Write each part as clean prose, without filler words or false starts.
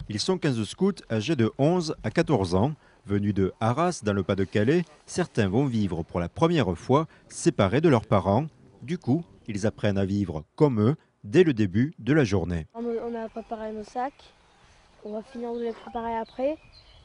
Ils sont 15 scouts âgés de 11 à 14 ans. Venus de Arras, dans le Pas-de-Calais, certains vont vivre pour la première fois séparés de leurs parents. Du coup, ils apprennent à vivre comme eux dès le début de la journée. On a préparé nos sacs, on va finir de les préparer après.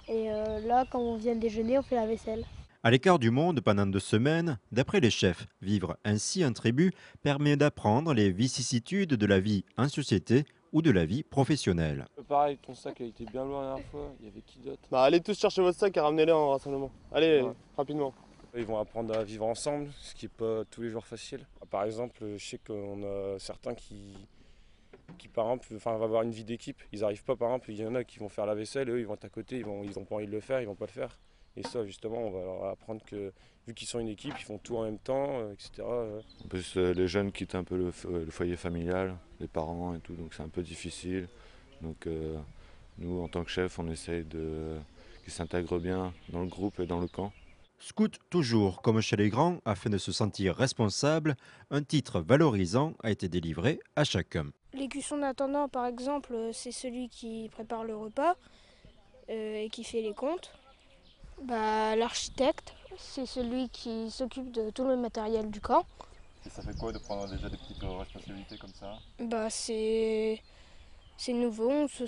Et là, quand on vient déjeuner, on fait la vaisselle. À l'écart du monde pendant 2 semaines, d'après les chefs, vivre ainsi en tribu permet d'apprendre les vicissitudes de la vie en société ou de la vie professionnelle. Pareil, ton sac a été bien loin la dernière fois, il y avait qui d'autre? Bah allez tous chercher votre sac et ramenez-le en rassemblement. Allez, Ouais. rapidement. Ils vont apprendre à vivre ensemble, ce qui n'est pas tous les jours facile. Par exemple, je sais qu'on a certains qui par exemple, enfin, vont avoir une vie d'équipe. Ils n'arrivent pas, par exemple, il y en a qui vont faire la vaisselle, eux, ils vont être à côté, ils ont pas envie de le faire, ils vont pas le faire. Et ça, justement, on va leur apprendre que, vu qu'ils sont une équipe, ils font tout en même temps, etc. En plus, les jeunes quittent un peu le foyer familial, les parents et tout, donc c'est un peu difficile. Donc nous, en tant que chef, on essaye qu'ils s'intègrent bien dans le groupe et dans le camp. Scout toujours, comme chez les grands, afin de se sentir responsable, un titre valorisant a été délivré à chacun. L'écusson d'intendant, par exemple, c'est celui qui prépare le repas et qui fait les comptes. Bah, l'architecte, c'est celui qui s'occupe de tout le matériel du camp. Et ça fait quoi de prendre déjà des petites responsabilités comme ça? Bah, c'est nouveau, on se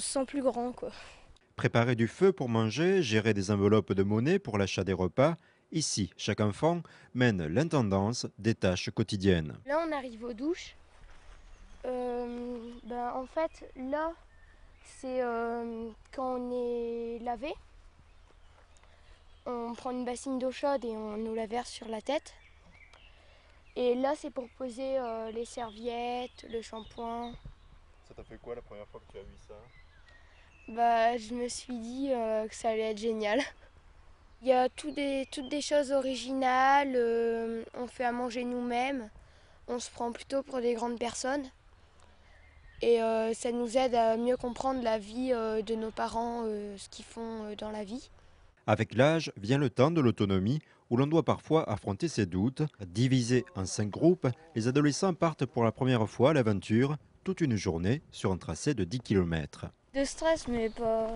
sent plus grand, quoi. Préparer du feu pour manger, gérer des enveloppes de monnaie pour l'achat des repas, ici, chaque enfant mène l'intendance des tâches quotidiennes. Là, on arrive aux douches. En fait, là, c'est quand on est lavé. On prend une bassine d'eau chaude et on nous la verse sur la tête. Et là, c'est pour poser les serviettes, le shampoing. Ça t'a fait quoi la première fois que tu as vu ça? Bah, je me suis dit que ça allait être génial. Il y a toutes des choses originales. On fait à manger nous-mêmes. On se prend plutôt pour des grandes personnes. Et ça nous aide à mieux comprendre la vie de nos parents, ce qu'ils font dans la vie. Avec l'âge vient le temps de l'autonomie où l'on doit parfois affronter ses doutes. Divisés en 5 groupes, les adolescents partent pour la première fois à l'aventure toute une journée sur un tracé de 10 km. De stress, mais pas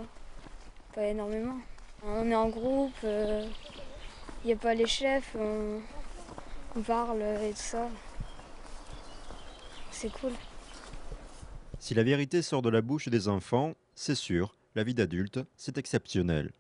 énormément. On est en groupe, il n'y a pas les chefs, on parle et tout ça. C'est cool. Si la vérité sort de la bouche des enfants, c'est sûr, la vie d'adulte, c'est exceptionnel.